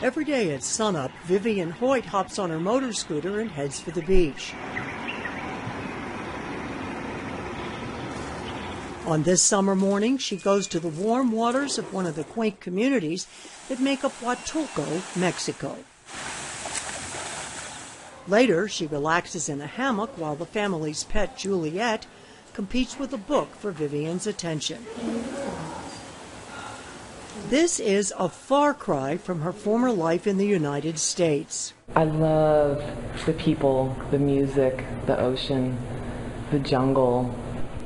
Every day at sunup, Vivian Hoyt hops on her motor scooter and heads for the beach. On this summer morning, she goes to the warm waters of one of the quaint communities that make up Huatulco, Mexico. Later, she relaxes in a hammock while the family's pet, Juliet, competes with a book for Vivian's attention. This is a far cry from her former life in the United States. I love the people, the music, the ocean, the jungle.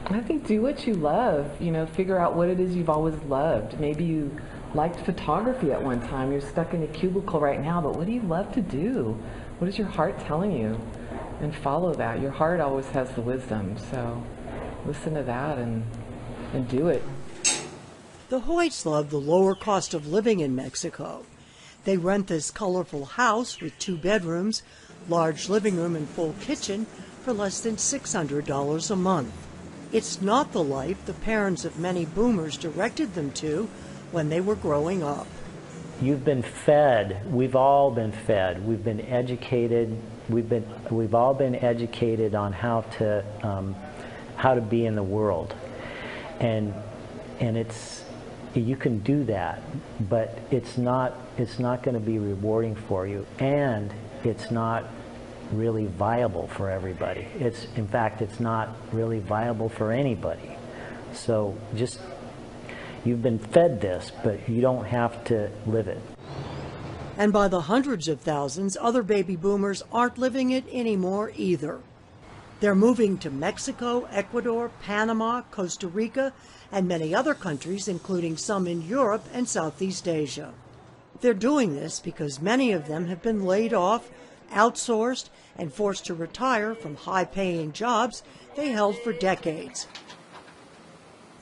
I think do what you love, figure out what it is you've always loved. Maybe you liked photography at one time, you're stuck in a cubicle right now, but what do you love to do? What is your heart telling you? And follow that. Your heart always has the wisdom, so listen to that and do it. The Hoyts love the lower cost of living in Mexico. They rent this colorful house with 2 bedrooms, large living room and full kitchen for less than $600 a month. It's not the life the parents of many boomers directed them to when they were growing up. You've been fed. We've all been fed. We've been educated. We've all been educated on how to be in the world, and it's, you can do that, but it's not going to be rewarding for you, and it's not really viable for everybody. In fact, it's not really viable for anybody. So you've been fed this, but you don't have to live it. And by the hundreds of thousands, other baby boomers aren't living it anymore either. They're moving to Mexico, Ecuador, Panama, Costa Rica, and many other countries, including some in Europe and Southeast Asia. They're doing this because many of them have been laid off, outsourced, and forced to retire from high-paying jobs they held for decades.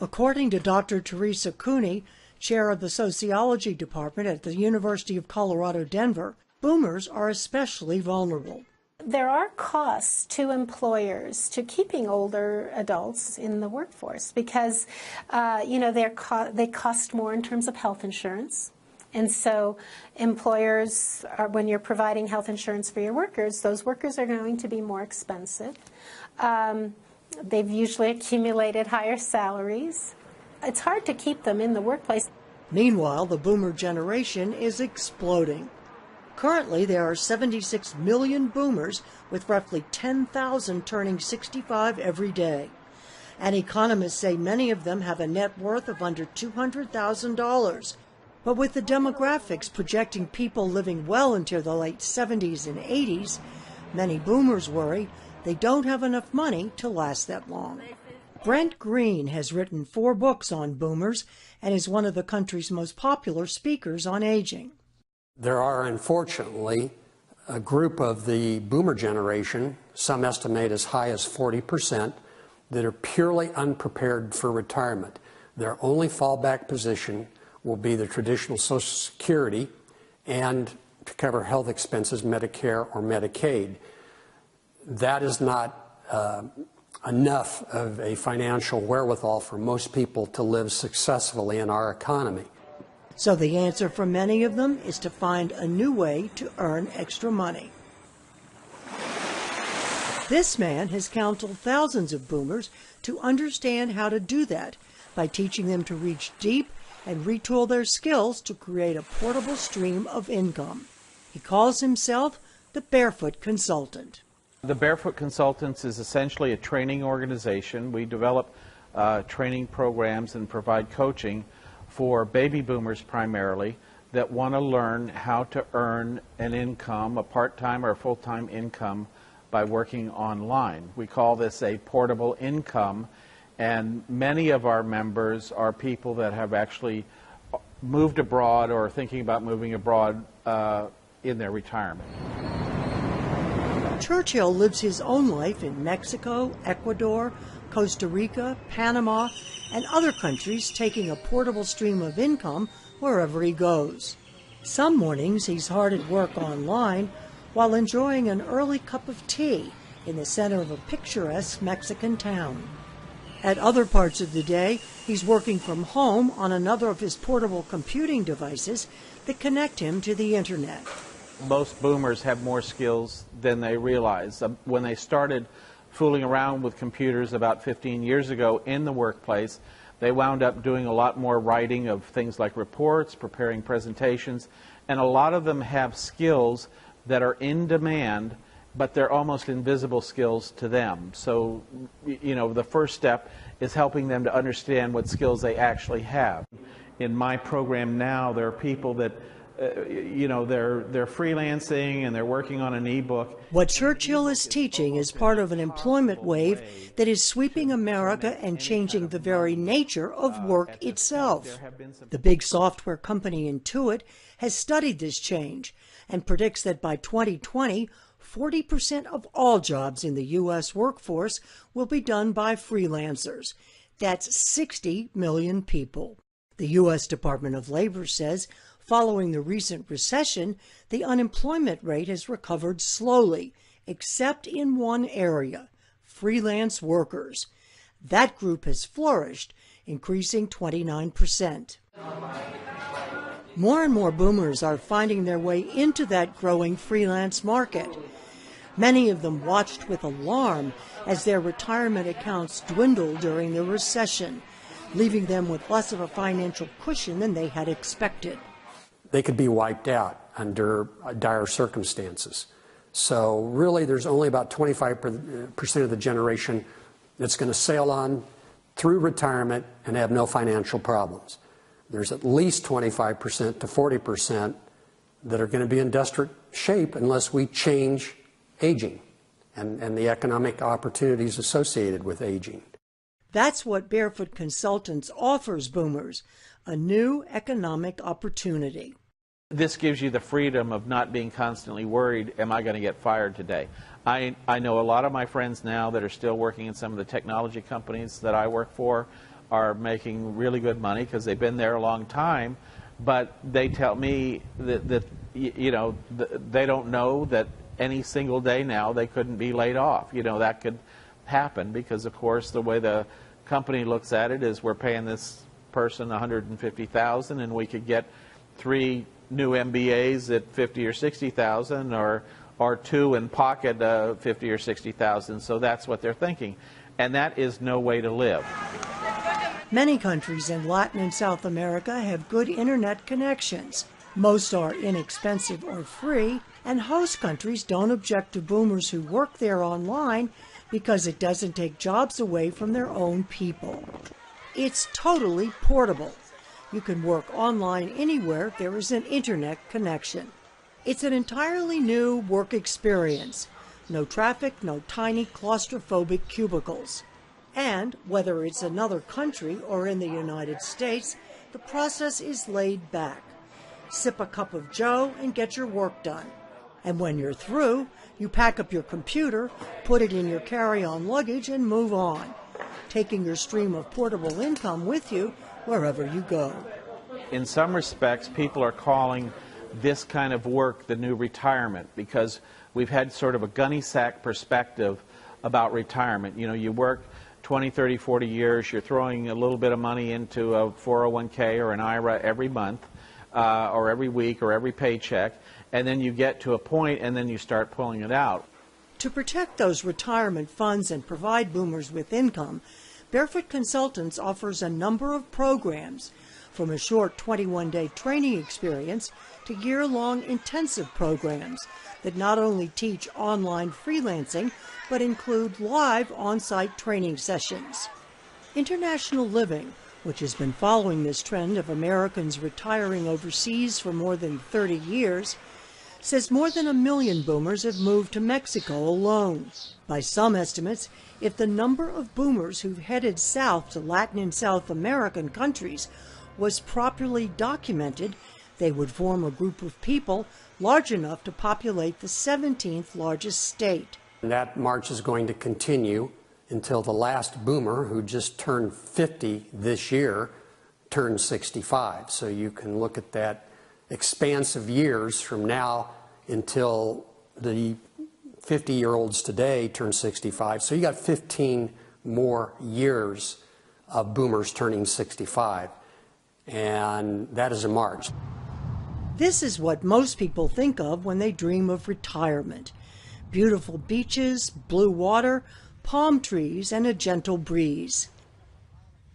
According to Dr. Teresa Cooney, chair of the sociology department at the University of Colorado, Denver, boomers are especially vulnerable. There are costs to employers to keeping older adults in the workforce because, they cost more in terms of health insurance. And so employers, when you're providing health insurance for your workers, those workers are going to be more expensive. They've usually accumulated higher salaries. It's hard to keep them in the workplace. Meanwhile, the boomer generation is exploding. Currently, there are 76 million boomers, with roughly 10,000 turning 65 every day. And economists say many of them have a net worth of under $200,000. But with the demographics projecting people living well into the late 70s and 80s, many boomers worry they don't have enough money to last that long. Brent Green has written 4 books on boomers and is one of the country's most popular speakers on aging. There are, unfortunately, a group of the boomer generation, some estimate as high as 40%, that are purely unprepared for retirement. Their only fallback position will be the traditional Social Security and to cover health expenses, Medicare or Medicaid. That is not enough of a financial wherewithal for most people to live successfully in our economy. So the answer for many of them is to find a new way to earn extra money. This man has counseled thousands of boomers to understand how to do that by teaching them to reach deep and retool their skills to create a portable stream of income. He calls himself the Barefoot Consultant. The Barefoot Consultants is essentially a training organization. We develop training programs and provide coaching for baby boomers primarily that want to learn how to earn an income, a part-time or a full-time income, by working online. We call this a portable income, and many of our members are people that have actually moved abroad or are thinking about moving abroad in their retirement. Churchill lives his own life in Mexico, Ecuador, Costa Rica, Panama, and other countries, taking a portable stream of income wherever he goes. Some mornings he's hard at work online while enjoying an early cup of tea in the center of a picturesque Mexican town. At other parts of the day, he's working from home on another of his portable computing devices that connect him to the internet. Most boomers have more skills than they realize. When they started fooling around with computers about 15 years ago in the workplace, they wound up doing a lot more writing of things like reports, preparing presentations, and a lot of them have skills that are in demand, but they're almost invisible skills to them. So, you know, the first step is helping them to understand what skills they actually have. In my program now, there are people that you know, they're freelancing and they're working on an ebook. What Churchill is teaching is part of an employment wave that is sweeping America and changing the very nature of work itself. The big software company Intuit has studied this change and predicts that by 2020, 40% of all jobs in the U.S. workforce will be done by freelancers. That's 60 million people. The U.S. Department of Labor says following the recent recession, the unemployment rate has recovered slowly, except in one area, freelance workers. That group has flourished, increasing 29%. More and more boomers are finding their way into that growing freelance market. Many of them watched with alarm as their retirement accounts dwindled during the recession, leaving them with less of a financial cushion than they had expected. They could be wiped out under dire circumstances. So really there's only about 25% of the generation that's going to sail on through retirement and have no financial problems. There's at least 25% to 40% that are going to be in desperate shape unless we change aging and the economic opportunities associated with aging. That's what Barefoot Consultants offers boomers, a new economic opportunity. This gives you the freedom of not being constantly worried, am I going to get fired today? I know a lot of my friends now that are still working in some of the technology companies that I work for are making really good money because they've been there a long time, but they tell me that you know, they don't know that any single day now they couldn't be laid off. You know, that could happen because, of course, the way the company looks at it is we're paying this person $150,000 and we could get 3 new MBAs at $50,000 or $60,000, or 2 in pocket $50,000 or $60,000. So that's what they're thinking, and that is no way to live. Many countries in Latin and South America have good internet connections. Most are inexpensive or free, and host countries don't object to boomers who work there online because it doesn't take jobs away from their own people. It's totally portable. You can work online anywhere there is an internet connection. It's an entirely new work experience. No traffic, no tiny claustrophobic cubicles. And whether it's another country or in the United States, the process is laid back. Sip a cup of joe and get your work done. And when you're through, you pack up your computer, put it in your carry-on luggage, and move on, taking your stream of portable income with you wherever you go. In some respects, people are calling this kind of work the new retirement because we've had sort of a gunny sack perspective about retirement. You know, you work 20, 30, 40 years, you're throwing a little bit of money into a 401k or an IRA every month or every week or every paycheck, and then you get to a point and then you start pulling it out. To protect those retirement funds and provide boomers with income, Barefoot Consultants offers a number of programs, from a short 21-day training experience to year-long intensive programs that not only teach online freelancing, but include live on-site training sessions. International Living, which has been following this trend of Americans retiring overseas for more than 30 years, says more than 1 million boomers have moved to Mexico alone. By some estimates, if the number of boomers who've headed south to Latin and South American countries was properly documented, they would form a group of people large enough to populate the 17th largest state. And that march is going to continue until the last boomer, who just turned 50 this year, turns 65. So you can look at that expanse of years from now until the 50-year-olds today turn 65. So you got 15 more years of boomers turning 65, and that is in March. This is what most people think of when they dream of retirement. Beautiful beaches, blue water, palm trees, and a gentle breeze.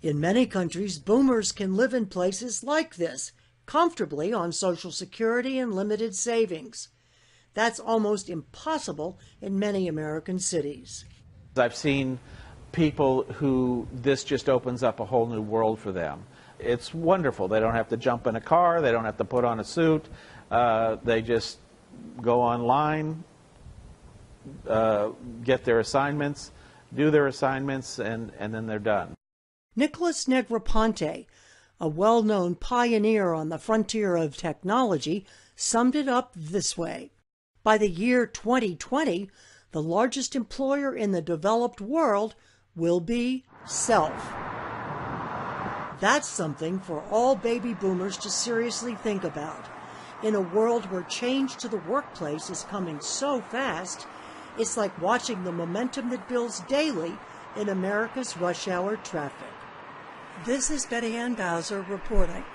In many countries, boomers can live in places like this, comfortably on Social Security and limited savings. That's almost impossible in many American cities. I've seen people who this just opens up a whole new world for them. It's wonderful. They don't have to jump in a car. They don't have to put on a suit. They just go online, get their assignments, do their assignments, and then they're done. Nicholas Negroponte, a well-known pioneer on the frontier of technology, summed it up this way. By the year 2020, the largest employer in the developed world will be self. That's something for all baby boomers to seriously think about. In a world where change to the workplace is coming so fast, it's like watching the momentum that builds daily in America's rush hour traffic. This is Betty Ann Bowser reporting.